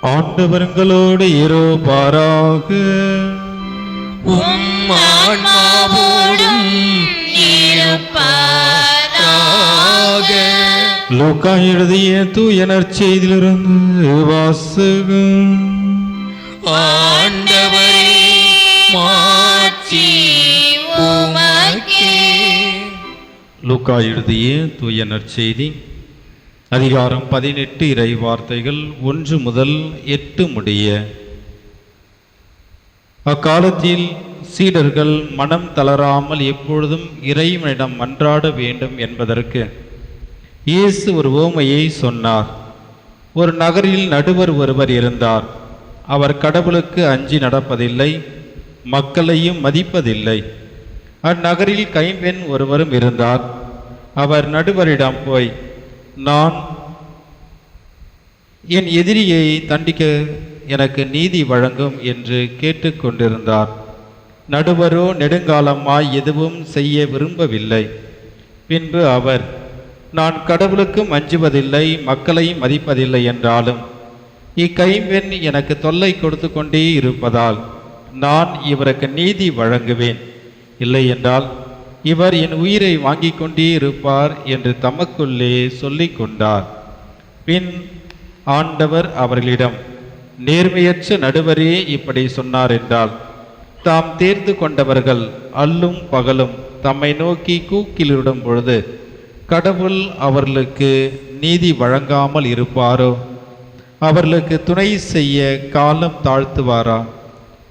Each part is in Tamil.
ஆண்டவர்களோடு இருப்பாராக. உம் ஆன்மாவோடும் இருப்பாராக. லூக்கா எழுதிய தூய நற்செய்தியிலிருந்து வாசகம். ஆண்டவரே, மாட்சி உமக்கே. லூக்கா எழுதிய தூய நற்செய்தி அதிகாரம் 18 இறை வார்த்தைகள் 1 முதல் 8 முடிய. அக்காலத்தில் சீடர்கள் மனம் தளராமல் எப்பொழுதும் இறைவனிடம் மன்றாட வேண்டும் என்பதற்கு இயேசு ஒரு உவமையை சொன்னார். ஒரு நகரில் நடுவர் ஒருவர் இருந்தார். அவர் கடவுளுக்கு அஞ்சி நடப்பதில்லை, மக்களையும் மதிப்பதில்லை. அந்நகரில் கைம்பெண் ஒருவரும் இருந்தார். அவர் நடுவரிடம் போய், நான் என் எதிரியை தண்டிக்க எனக்கு நீதி வழங்கும் என்று கேட்டுக்கொண்டிருந்தார். நடுவரோ நெடுங்காலமாய் எதுவும் செய்ய விரும்பவில்லை. பின்பு அவர், நான் கடவுளுக்கும் அஞ்சுவதில்லை, மக்களையும் மதிப்பதில்லை என்றாலும் இக்கைம்பெண் எனக்கு தொல்லை கொடுத்து கொண்டே இருப்பதால் நான் இவருக்கு நீதி வழங்குவேன். இல்லை என்றால் இவர் என் உயிரை வாங்கி கொண்டே இருப்பார் என்று தமக்குள்ளே சொல்லிக் கொண்டார். பின் ஆண்டவர் அவர்களிடம், நேர்மையற்ற நடுவரே இப்படி சொன்னார் என்றால், தாம் தேர்ந்து கொண்டவர்கள் அல்லும் பகலும் தம்மை நோக்கி கூக்கிலிடும் பொழுது கடவுள் அவர்களுக்கு நீதி வழங்காமல் இருப்பாரோ? அவர்களுக்கு துணை செய்ய காலம் தாழ்த்துவாரா?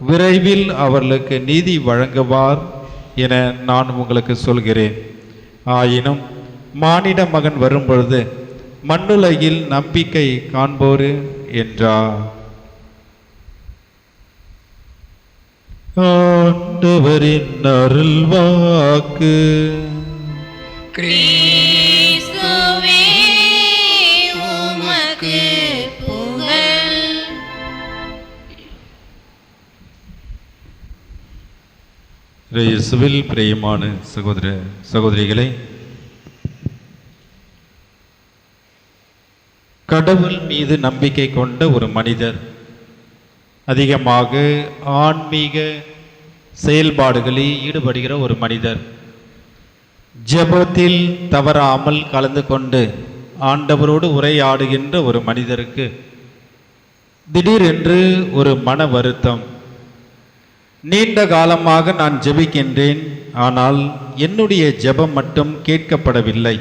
விரைவில் அவர்களுக்கு நீதி வழங்குவார் என நான் உங்களுக்கு சொல்கிறேன். ஆயினும் மானிட மகன் வரும்பொழுது மண்ணுலகில் நம்பிக்கை காண்போரு என்றார். ஆண்டவரின் அருள்வாக்கு. கிறிஸ்துவே, உமக்கு புகழ். இயேசுவில் பிரியமான சகோதர சகோதரிகளே, கடவுள் மீது நம்பிக்கை கொண்ட ஒரு மனிதர் அதிகமாக ஆன்மீக செயல்பாடுகளில் ஈடுபடுகிற ஒரு மனிதர், ஜெபத்தில் தவறாமல் கலந்து கொண்டு ஆண்டவரோடு உரையாடுகின்ற ஒரு மனிதருக்கு திடீரென்று ஒரு மன வருத்தம். நீண்ட காலமாக நான் ஜெபிக்கின்றேன், ஆனால் என்னுடைய ஜெபம் மட்டும் கேட்கப்படவில்லை.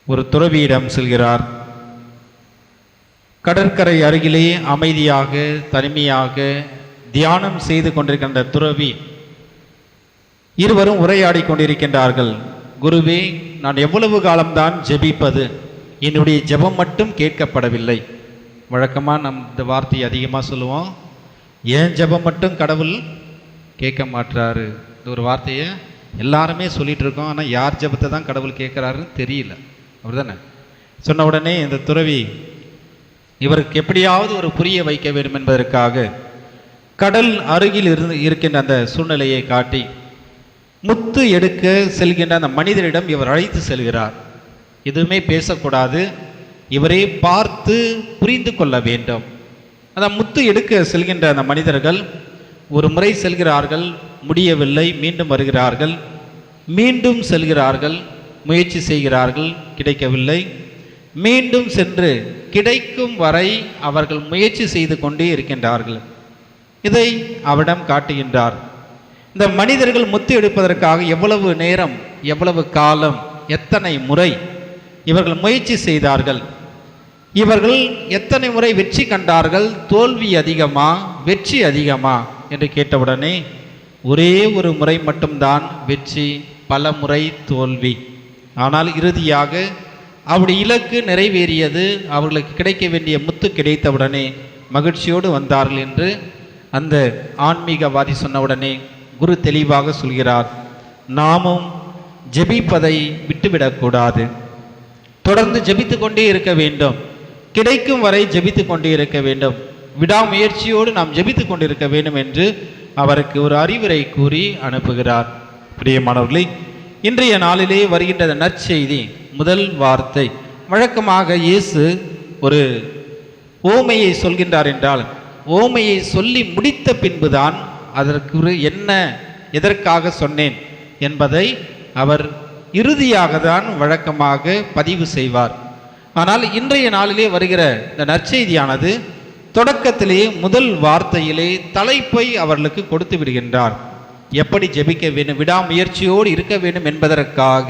ஒரு துறவியிடம் செல்கிறார். கடற்கரை அருகிலே அமைதியாக தனிமையாக தியானம் செய்து கொண்டிருக்கின்ற துறவி, இருவரும் உரையாடி கொண்டிருக்கின்றார்கள். குருவே, நான் எவ்வளவு காலம்தான் ஜெபிப்பது? என்னுடைய ஜெபம் மட்டும் கேட்கப்படவில்லை. வழக்கமாக நம் இந்த வார்த்தையை அதிகமாக சொல்லுவோம், ஏன் ஜெபம் மட்டும் கடவுள் கேட்க மாட்டுறாரு. இந்த ஒரு வார்த்தையை எல்லாருமே சொல்லிட்டு இருக்கோம், ஆனால் யார் ஜெபத்தை தான் கடவுள் கேட்குறாருன்னு தெரியல. அப்படி தானே? சொன்ன உடனே இந்த துறவி இவருக்கு எப்படியாவது ஒரு புரிய வைக்க வேண்டும் என்பதற்காக கடல் அருகில் இருக்கின்ற அந்த சூழ்நிலையை காட்டி முத்து எடுக்க செல்கின்ற அந்த மனிதரிடம் இவர் அழைத்து செல்கிறார். எதுவுமே பேசக்கூடாது, இவரை பார்த்து புரிந்து கொள்ள வேண்டும். அந்த முத்து எடுக்க செல்கின்ற அந்த மனிதர்கள் ஒரு முறை செல்கிறார்கள், முடியவில்லை. மீண்டும் வருகிறார்கள், மீண்டும் செல்கிறார்கள், முயற்சி செய்கிறார்கள், கிடைக்கவில்லை. மீண்டும் சென்று கிடைக்கும் வரை அவர்கள் முயற்சி செய்து கொண்டே இருக்கின்றார்கள். இதை அவரிடம் காட்டுகின்றார். இந்த மனிதர்கள் முத்து எடுப்பதற்காக எவ்வளவு நேரம், எவ்வளவு காலம், எத்தனை முறை இவர்கள் முயற்சி செய்தார்கள்? இவர்கள் எத்தனை முறை வெற்றி கண்டார்கள்? தோல்வி அதிகமா வெற்றி அதிகமா என்று கேட்டவுடனே ஒரே ஒரு முறை மட்டும்தான் வெற்றி, பல முறை தோல்வி. ஆனால் இறுதியாக அவருடைய இலக்கு நிறைவேறியது. அவர்களுக்கு கிடைக்க வேண்டிய முத்து கிடைத்தவுடனே மகிழ்ச்சியோடு வந்தார்கள் என்று அந்த ஆன்மீகவாதி சொன்னவுடனே குரு தெளிவாக சொல்கிறார், நாமும் ஜெபிப்பதை விட்டுவிடக்கூடாது, தொடர்ந்து ஜெபித்து கொண்டே இருக்க வேண்டும், கிடைக்கும் வரை ஜெபித்து கொண்டே இருக்க வேண்டும், விடாமுயற்சியோடு நாம் ஜெபித்து கொண்டிருக்க வேண்டும் என்று அவருக்கு ஒரு அறிவுரை கூறி அனுப்புகிறார். பிரியமானவர்களே, இன்றைய நாளிலே வருகின்ற நற்செய்தி முதல் வார்த்தை, வழக்கமாக இயேசு ஒரு ஓமையை சொல்கின்றார் என்றால் ஓமையை சொல்லி முடித்த பின்புதான் அதற்கு என்ன எதற்காக சொன்னேன் என்பதை அவர் இறுதியாக தான் வழக்கமாக பதிவு செய்வார். ஆனால் இன்றைய நாளிலே வருகிற இந்த நற்செய்தியானது தொடக்கத்திலே முதல் வார்த்தையிலே தலைப்பை அவர்களுக்கு கொடுத்து விடுகின்றார். எப்படி ஜெபிக்க வேண்டும், விடாமுயற்சியோடு இருக்க வேண்டும் என்பதற்காக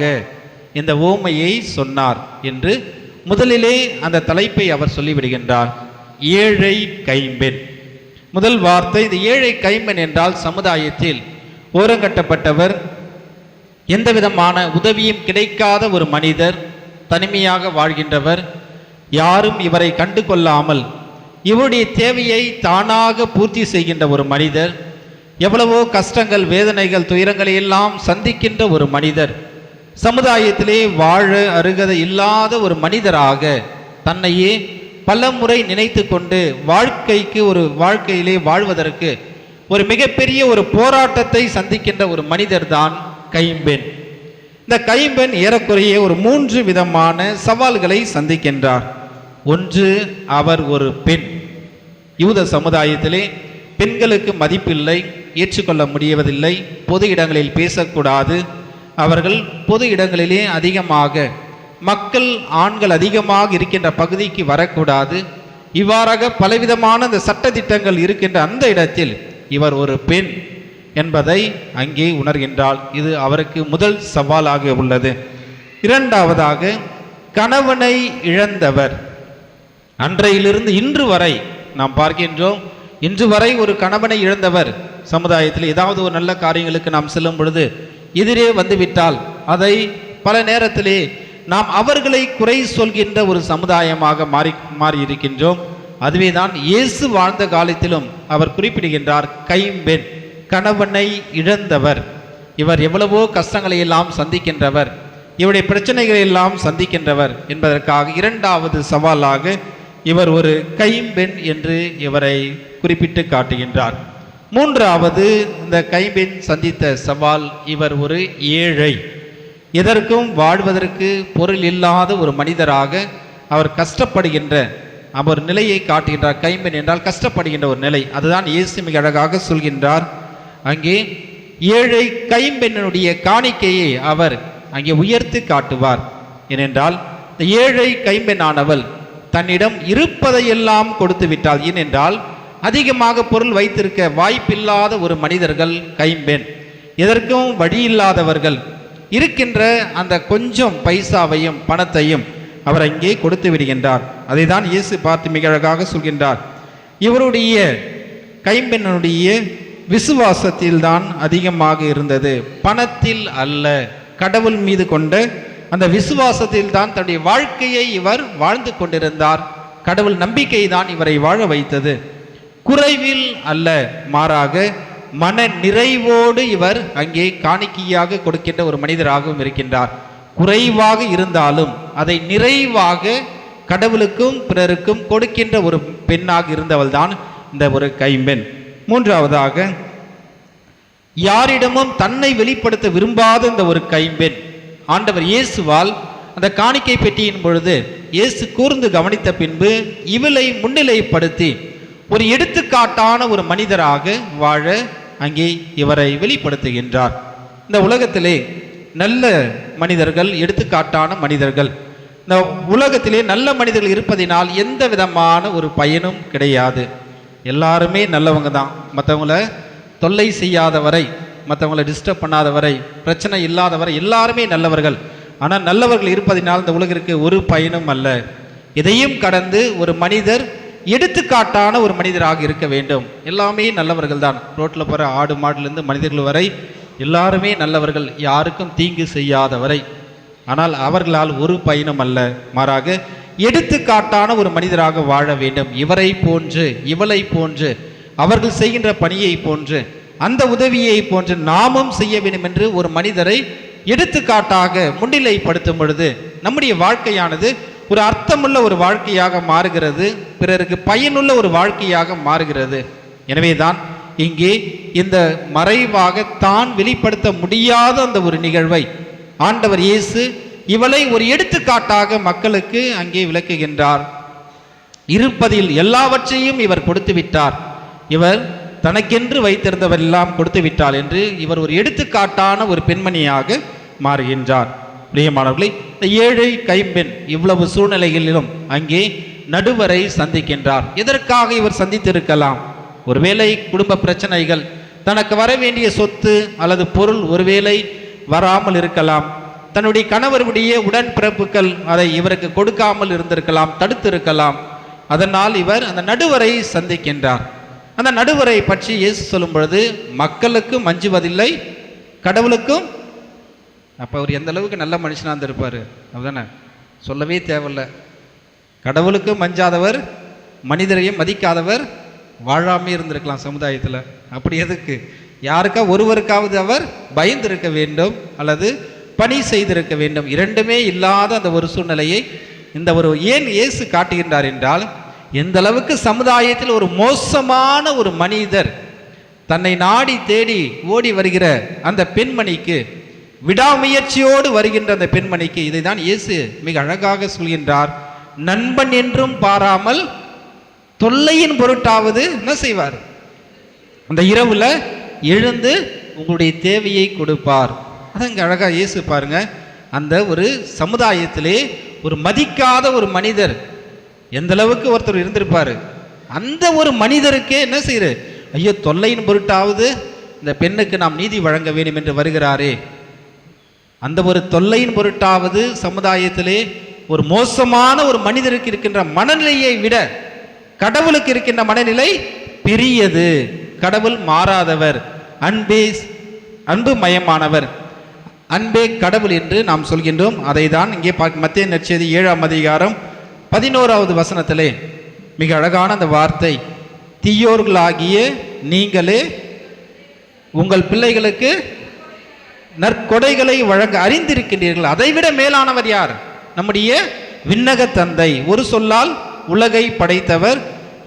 இந்த ஓமையை சொன்னார் என்று முதலிலே அந்த தலைப்பை அவர் சொல்லிவிடுகின்றார். ஏழை கைம்பெண். முதல் வார்த்தை, இந்த ஏழை கைம்பெண் என்றால் சமுதாயத்தில் ஓரங்கட்டப்பட்டவர், எந்த விதமான உதவியும் கிடைக்காத ஒரு மனிதர், தனிமையாக வாழ்கின்றவர், யாரும் இவரை கண்டு கொள்ளாமல் இவருடைய தேவையை தானாக பூர்த்தி செய்கின்ற ஒரு மனிதர், எவ்வளவோ கஷ்டங்கள் வேதனைகள் துயரங்களை எல்லாம் சந்திக்கின்ற ஒரு மனிதர், சமுதாயத்திலே வாழ அருகதை இல்லாத ஒரு மனிதராக தன்னையே பல முறை நினைத்து கொண்டு வாழ்க்கையிலே வாழ்வதற்கு ஒரு மிகப்பெரிய ஒரு போராட்டத்தை சந்திக்கின்ற ஒரு மனிதர் தான் கைம்பெண். இந்த கைம்பெண் ஏறக்குறைய ஒரு 3 விதமான சவால்களை சந்திக்கின்றார். ஒன்று, அவர் ஒரு பெண். யூத சமுதாயத்திலே பெண்களுக்கு மதிப்பில்லை, ஏற்றுக்கொள்ள முடியவதில்லை, பொது இடங்களில் பேசக்கூடாது, அவர்கள் பொது இடங்களிலே அதிகமாக மக்கள் ஆண்கள் அதிகமாக இருக்கின்ற பகுதிக்கு வரக்கூடாது. இவ்வாறாக பலவிதமான இந்த சட்டதிட்டங்கள் இருக்கின்ற அந்த இடத்தில் இவர் ஒரு பெண் என்பதை அங்கே உணர்கின்றாள். இது அவருக்கு முதல் சவாலாக உள்ளது. இரண்டாவதாக, கணவனை இழந்தவர். அன்றையிலிருந்து இன்று வரை நாம் பார்க்கின்றோம், இன்று வரை ஒரு கணவனை இழந்தவர் சமுதாயத்தில் ஏதாவது ஒரு நல்ல காரியங்களுக்கு நாம் செல்லும் பொழுது எதிரே வந்துவிட்டால் அதை பல நேரத்திலே நாம் அவர்களை குறை சொல்கின்ற ஒரு சமுதாயமாக மாறி இருக்கின்றோம். அதுவே தான் இயேசு வாழ்ந்த காலத்திலும் அவர் குறிப்பிடுகின்றார், கைம்பெண், கணவனை இழந்தவர். இவர் எவ்வளவோ கஷ்டங்களை எல்லாம் சந்திக்கின்றவர், இவருடைய பிரச்சனைகளை எல்லாம் சந்திக்கின்றவர் என்பதற்காக இரண்டாவது சவாலாக இவர் ஒரு கைம்பெண் என்று இவரை குறிப்பிட்டு காட்டுகின்றார். மூன்றாவது, இந்த கைம்பெண் சந்தித்த சவால், இவர் ஒரு ஏழை. எதற்கும் வாழ்வதற்கு பொருள் இல்லாத ஒரு மனிதராக அவர் கஷ்டப்படுகின்ற அவர் நிலையை காட்டுகின்றார். கைம்பெண் என்றால் கஷ்டப்படுகின்ற ஒரு நிலை. அதுதான் இயேசு மிக அழகாக சொல்கின்றார். அங்கே ஏழை கைம்பெண்ணுடைய காணிக்கையை அவர் அங்கே உயர்த்தி காட்டுவார். ஏனென்றால் இந்த ஏழை கைம்பெண்ணானவள் தன்னிடம் இருப்பதையெல்லாம் கொடுத்து விட்டாள். ஏனென்றால் அதிகமாக பொருள் வைத்திருக்க வாய்ப்பில்லாத ஒரு மனிதர்கள் கைம்பெண். எதற்கும் வழி இல்லாதவர்கள். இருக்கின்ற அந்த கொஞ்சம் பைசாவையும் பணத்தையும் அவர் அங்கே கொடுத்து விடுகின்றார். அதை தான் இயேசு பார்த்து மிக அழகாக சொல்கின்றார். இவருடைய கைம்பெண்ணுடைய விசுவாசத்தில் தான் அதிகமாக இருந்தது, பணத்தில் அல்ல. கடவுள் மீது கொண்ட அந்த விசுவாசத்தில் தான் தன்னுடைய வாழ்க்கையை இவர் வாழ்ந்து கொண்டிருந்தார். கடவுள் நம்பிக்கை தான் இவரை வாழ வைத்தது. குறைவில் அல்ல, மாறாக மன நிறைவோடு இவர் அங்கே காணிக்கையாக கொடுக்கின்ற ஒரு மனிதராகவும் இருக்கின்றார். குறைவாக இருந்தாலும் அதை நிறைவாக கடவுளுக்கும் பிறருக்கும் கொடுக்கின்ற ஒரு பெண்ணாக இருந்தவள் தான் இந்த ஒரு கைம்பெண். மூன்றாவதாக, யாரிடமும் தன்னை வெளிப்படுத்த விரும்பாத இந்த ஒரு கைம்பெண் ஆண்டவர் இயேசுவால் அந்த காணிக்கை பெட்டியின் பொழுது இயேசு கூர்ந்து கவனித்த பின்பு இவளை முன்னிலைப்படுத்தி ஒரு எடுத்துக்காட்டான ஒரு மனிதராக வாழ அங்கே இவரை வெளிப்படுத்துகின்றார். இந்த உலகத்திலே நல்ல மனிதர்கள், எடுத்துக்காட்டான மனிதர்கள், இந்த உலகத்திலே நல்ல மனிதர்கள் இருப்பதினால் எந்த விதமான ஒரு பயனும் கிடையாது. எல்லாருமே நல்லவங்க தான். மற்றவங்கள தொல்லை செய்யாதவரை, மற்றவங்களை டிஸ்டர்ப் பண்ணாதவரை, பிரச்சனை இல்லாதவரை எல்லாருமே நல்லவர்கள். ஆனால் நல்லவர்கள் இருப்பதினால் இந்த உலகிற்கு ஒரு பயனும் அல்ல. இதையும் கடந்து ஒரு மனிதர் எடுத்துக்காட்டான ஒரு மனிதராக இருக்க வேண்டும். எல்லாமே நல்லவர்கள் தான். ரோட்டில் போகிற ஆடு மாடுலேருந்து மனிதர்கள் வரை எல்லாருமே நல்லவர்கள், யாருக்கும் தீங்கு செய்யாதவரை. ஆனால் அவர்களால் ஒரு பயனும் அல்ல, மாறாக எடுத்துக்காட்டான ஒரு மனிதராக வாழ வேண்டும். இவரை போன்று, இவளை போன்று, அவர்கள் செய்கின்ற பணியை போன்று, அந்த உதவியை போன்று நாமும் செய்ய வேண்டும் என்று ஒரு மனிதரை எடுத்துக்காட்டாக முன்னிலைப்படுத்தும் பொழுது நம்முடைய வாழ்க்கையானது ஒரு அர்த்தமுள்ள ஒரு வாழ்க்கையாக மாறுகிறது, பிறருக்கு பயனுள்ள ஒரு வாழ்க்கையாக மாறுகிறது. எனவேதான் இங்கே இந்த மறைவாக தான் வெளிப்படுத்த முடியாத அந்த ஒரு நிகழ்வை ஆண்டவர் இயேசு இவளை ஒரு எடுத்துக்காட்டாக மக்களுக்கு அங்கே விளக்குகின்றார். இருப்பதில் எல்லாவற்றையும் இவர் கொடுத்து விட்டார், இவர் தனக்கென்று வைத்திருந்தவரெல்லாம் கொடுத்து விட்டார் என்று இவர் ஒரு எடுத்துக்காட்டான ஒரு பெண்மணியாக மாறுகின்றார். பிரியமானவர்களே, இந்த ஏழை கைம்பெண் இவ்வளவு சூழ்நிலைகளிலும் அங்கே நடுவரை சந்திக்கின்றார். எதற்காக இவர் சந்தித்திருக்கலாம்? ஒருவேளை குடும்ப பிரச்சனைகள், தனக்கு வர வேண்டிய சொத்து அல்லது பொருள் ஒருவேளை வராமல் இருக்கலாம். தன்னுடைய கணவருடைய உடன்பிறப்புகள் அதை இவருக்கு கொடுக்காமல் இருந்திருக்கலாம், தடுத்து இருக்கலாம். அதனால் இவர் அந்த நடுவரை சந்திக்கின்றார். அந்த நடுவரை பற்றி இயேசு சொல்லும் பொழுது, மக்களுக்கும் மஞ்சுவதில்லை, கடவுளுக்கும். அப்போ அவர் எந்த அளவுக்கு நல்ல மனுஷனாக இருந்திருப்பார், அதுதானே சொல்லவே தேவையில்லை. கடவுளுக்கும் மஞ்சாதவர், மனிதரையும் மதிக்காதவர் வாழாமே இருந்திருக்கலாம் சமுதாயத்தில். அப்படி எதுக்கு? யாருக்கா ஒருவருக்காவது அவர் பயந்திருக்க வேண்டும் அல்லது பணி செய்திருக்க வேண்டும். இரண்டுமே இல்லாத அந்த ஒரு சூழ்நிலையை இந்த ஒரு ஏன் இயேசு காட்டுகின்றார் என்றால், எந்த அளவுக்கு சமுதாயத்தில் ஒரு மோசமான ஒரு மனிதர் தன்னை நாடி தேடி ஓடி வருகிற அந்த பெண்மணிக்கு, விடாமுயற்சியோடு வருகின்ற அந்த பெண்மணிக்கு இதை தான் இயேசு மிக அழகாக சொல்கின்றார். நண்பன் என்றும் பாராமல் தொல்லையின் பொருட்டாவது என்ன செய்வார்? அந்த இரவுல எழுந்து உங்களுடைய தேவையை கொடுப்பார். அதங்க அழகா இயேசு பாருங்க, அந்த ஒரு சமுதாயத்திலே ஒரு மதிக்காத ஒரு மனிதர் எந்த அளவுக்கு ஒருத்தர் இருந்திருப்பாரு, அந்த ஒரு மனிதருக்கே என்ன செய்யற, ஐயோ தொல்லையின் பொருட்டாவது இந்த பெண்ணுக்கு நாம் நீதி வழங்க வேண்டும் என்று வருகிறாரே. அந்த ஒரு தொல்லையின் பொருட்டாவது சமுதாயத்திலே ஒரு மோசமான ஒரு மனிதருக்கு இருக்கின்ற மனநிலையை விட கடவுளுக்கு இருக்கின்ற மனநிலை பெரியது. கடவுள் மாறாதவர், அன்பு மயமானவர், அன்பே கடவுள் என்று நாம் சொல்கின்றோம். அதை தான் இங்கே மத்தேயு நற்செய்தி 7ஆம் அதிகாரம் 11வது வசனத்திலே மிக அழகான அந்த வார்த்தை, தீயோர்களாகிய நீங்களே உங்கள் பிள்ளைகளுக்கு நற்கொடைகளை வழங்க அறிந்திருக்கின்றீர்கள், அதைவிட மேலானவர் யார்? நம்முடைய விண்ணக தந்தை. ஒரு சொல்லால் உலகை படைத்தவர்,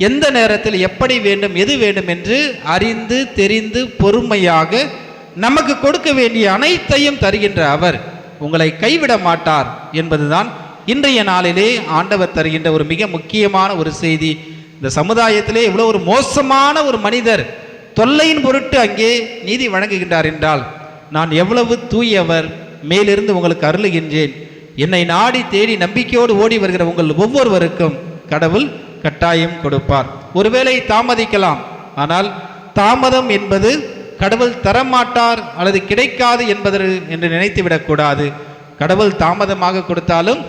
எந்த நேரத்தில் எப்படி வேண்டும் எது வேண்டும் என்று அறிந்து தெரிந்து பொறுமையாக நமக்கு கொடுக்க வேண்டிய அனைத்தையும் தருகின்ற அவர் உங்களை கைவிட மாட்டார் என்பதுதான் இன்றைய நாளிலே ஆண்டவர் தருகின்ற ஒரு மிக முக்கியமான ஒரு செய்தி. இந்த சமுதாயத்திலே இவ்வளவு ஒரு மோசமான ஒரு மனிதர் தொல்லையின் பொருட்டு அங்கே நீதி வழங்குகின்றார் என்றால், நான் எவ்வளவு தூயவர், மேலிருந்து உங்களுக்கு அருளுகின்றேன், என்னை நாடி தேடி நம்பிக்கையோடு ஓடி வருகிற உங்கள் ஒவ்வொருவருக்கும் கடவுள் கட்டாயம் கொடுப்பார். ஒருவேளை தாமதிக்கலாம், ஆனால் தாமதம் என்பது கடவுள் தரமாட்டார் அல்லது கிடைக்காது என்று நினைத்து விடக்கூடாது. கடவுள் தாமதமாக கொடுத்தாலும்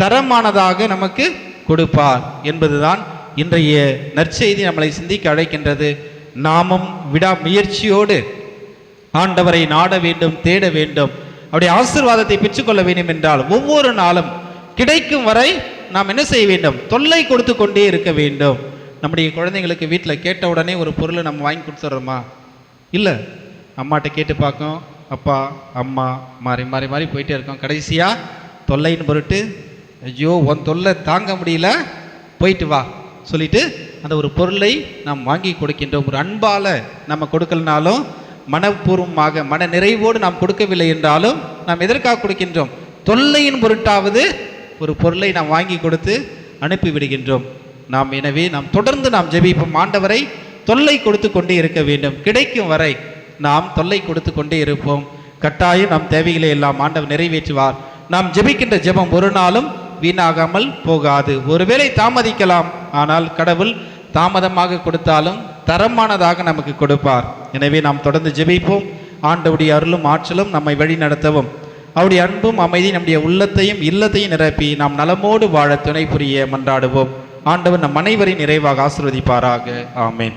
தரமானதாக நமக்கு கொடுப்பார் என்பதுதான் இன்றைய நற்செய்தி நம்மளை சிந்திக்க அழைக்கின்றது. நாமும் விடாமுயற்சியோடு ஆண்டவரை நாட வேண்டும், தேட வேண்டும், அவருடைய ஆசீர்வாதத்தை பெற்றுக்கொள்ள வேண்டும் என்றால் ஒவ்வொரு நாளும் கிடைக்கும் வரை நாம் என்ன செய்ய வேண்டும்? தொல்லை கொடுத்து கொண்டே இருக்க வேண்டும். நம்முடைய குழந்தைங்களுக்கு வீட்டில் கேட்ட உடனே ஒரு பொருளை நம்ம வாங்கி கொடுத்துட்றோமா? இல்லை, அம்மாட்ட கேட்டு பார்க்கும், அப்பா அம்மா மாறி மாறி மாறி போயிட்டே இருக்கோம். கடைசியாக தொல்லைன்னு பொருட்டு, ஐயோ உன் தொல்லை தாங்க முடியல, போயிட்டு வா சொல்லிட்டு அந்த ஒரு பொருளை நாம் வாங்கி கொடுக்கின்றோம். ஒரு அன்பால் நம்ம கொடுக்கலனாலும், மனப்பூர்வமாக மன நிறைவோடு நாம் கொடுக்கவில்லை என்றாலும் நாம் எதற்காக கொடுக்கின்றோம்? தொல்லையின் பொருட்டாவது ஒரு பொருளை நாம் வாங்கி கொடுத்து அனுப்பி விடுகின்றோம். எனவே நாம் தொடர்ந்து நாம் ஜெபிப்போம். ஆண்டவரை தொல்லை கொடுத்து கொண்டே இருக்க வேண்டும். கிடைக்கும் வரை நாம் தொல்லை கொடுத்து கொண்டே இருப்போம். கட்டாயம் நம் தேவைகளை எல்லாம் ஆண்டவர் நிறைவேற்றுவார். நாம் ஜெபிக்கின்ற ஜெபம் ஒரு நாளும் வீணாகாமல் போகாது. ஒருவேளை தாமதிக்கலாம், ஆனால் கடவுள் தாமதமாக கொடுத்தாலும் தரமானதாக நமக்கு கொடுப்பார். எனவே நாம் தொடர்ந்து ஜெபிப்போம். ஆண்டவருடைய அருளும் ஆற்றலும் நம்மை வழி நடத்தவும், அவருடைய அன்பும் அமைதி நம்முடைய உள்ளத்தையும் இல்லத்தையும் நிரப்பி நாம் நலமோடு வாழ துணை புரிய மன்றாடுவோம். ஆண்டவர் நம் அனைவரையும் நிறைவாக ஆசீர்வதிப்பாராக. ஆமென்.